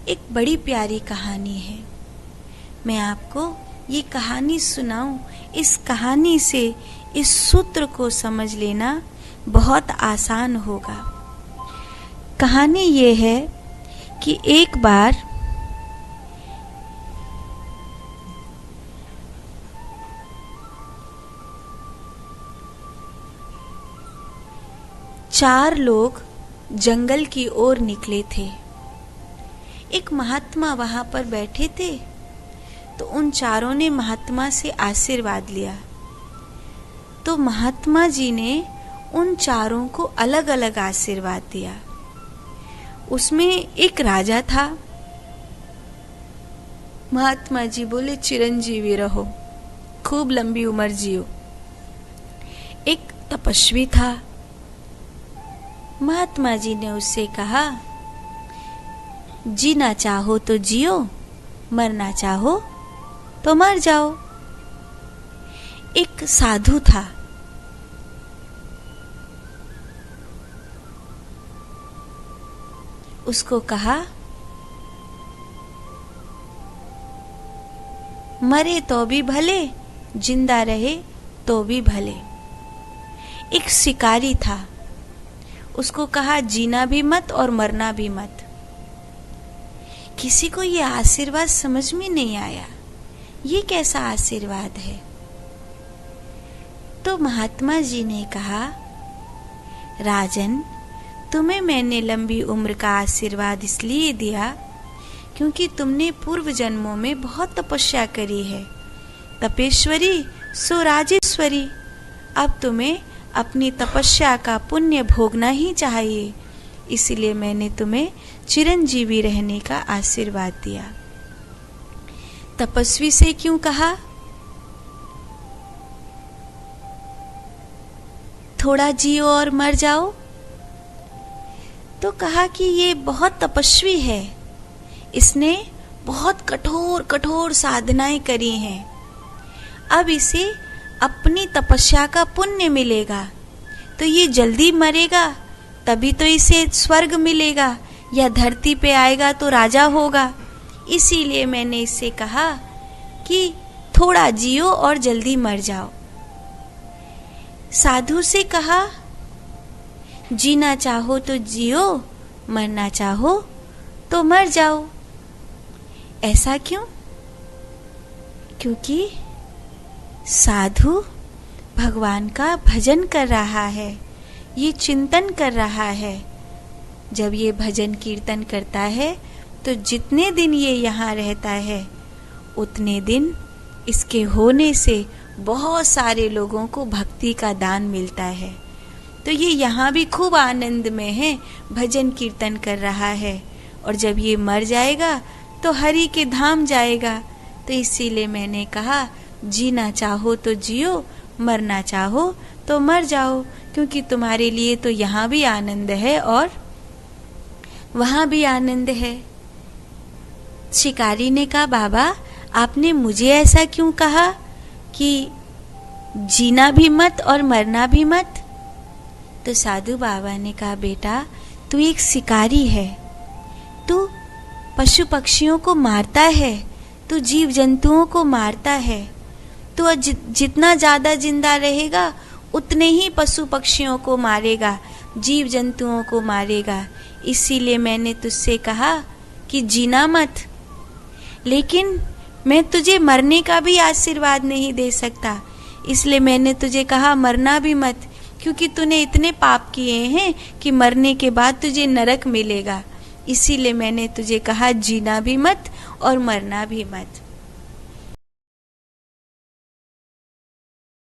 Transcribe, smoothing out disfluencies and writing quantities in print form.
एक बड़ी प्यारी कहानी है। मैं आपको ये कहानी सुनाऊं। इस कहानी से इस सूत्र को समझ लेना बहुत आसान होगा। कहानी ये है कि एक बार चार लोग जंगल की ओर निकले थे। एक महात्मा वहां पर बैठे थे, तो उन चारों ने महात्मा से आशीर्वाद लिया। तो महात्मा जी ने उन चारों को अलग अलग आशीर्वाद दिया। उसमें एक राजा था। महात्मा जी बोले, चिरंजीवी रहो, खूब लंबी उम्र जियो। एक तपस्वी था। महात्मा जी ने उससे कहा, जीना चाहो तो जियो, मरना चाहो तो मर जाओ। एक साधु था। उसको कहा, मरे तो भी भले, जिंदा रहे तो भी भले। एक शिकारी था। उसको कहा, जीना भी मत और मरना भी मत। किसी को ये आशीर्वाद समझ में नहीं आया। ये कैसा आशीर्वाद है? तो महात्मा जी ने कहा, राजन, तुम्हें मैंने लंबी उम्र का आशीर्वाद इसलिए दिया क्योंकि तुमने पूर्व जन्मों में बहुत तपस्या करी है। तपेश्वरी सो राजेश्वरी। अब तुम्हें अपनी तपस्या का पुण्य भोगना ही चाहिए, इसलिए मैंने तुम्हें चिरंजीवी रहने का आशीर्वाद दिया। तपस्वी से क्यों कहा? थोड़ा जियो और मर जाओ। तो कहा कि ये बहुत तपस्वी है, इसने बहुत कठोर कठोर साधनाएं करी हैं। अब इसे अपनी तपस्या का पुण्य मिलेगा, तो ये जल्दी मरेगा, तभी तो इसे स्वर्ग मिलेगा, या धरती पे आएगा तो राजा होगा। इसीलिए मैंने इससे कहा कि थोड़ा जियो और जल्दी मर जाओ। साधु से कहा, जीना चाहो तो जियो, मरना चाहो तो मर जाओ। ऐसा क्यों? क्योंकि साधु भगवान का भजन कर रहा है, ये चिंतन कर रहा है। जब ये भजन कीर्तन करता है तो जितने दिन ये यहाँ रहता है उतने दिन इसके होने से बहुत सारे लोगों को भक्ति का दान मिलता है। तो ये यहाँ भी खूब आनंद में है, भजन कीर्तन कर रहा है, और जब ये मर जाएगा तो हरि के धाम जाएगा। तो इसीलिए मैंने कहा, जीना चाहो तो जियो, मरना चाहो तो मर जाओ, क्योंकि तुम्हारे लिए तो यहाँ भी आनंद है और वहाँ भी आनंद है। शिकारी ने कहा, बाबा आपने मुझे ऐसा क्यों कहा कि जीना भी मत और मरना भी मत? तो साधु बाबा ने कहा, बेटा तू एक शिकारी है, तू पशु पक्षियों को मारता है, तू जीव जंतुओं को मारता है। तू जितना ज्यादा जिंदा रहेगा उतने ही पशु पक्षियों को मारेगा, जीव जंतुओं को मारेगा। इसीलिए मैंने तुझसे कहा कि जीना मत, लेकिन मैं तुझे मरने का भी आशीर्वाद नहीं दे सकता, इसलिए मैंने तुझे कहा मरना भी मत, क्योंकि तूने इतने पाप किए हैं कि मरने के बाद तुझे नरक मिलेगा। इसीलिए मैंने तुझे कहा जीना भी मत और मरना भी मत।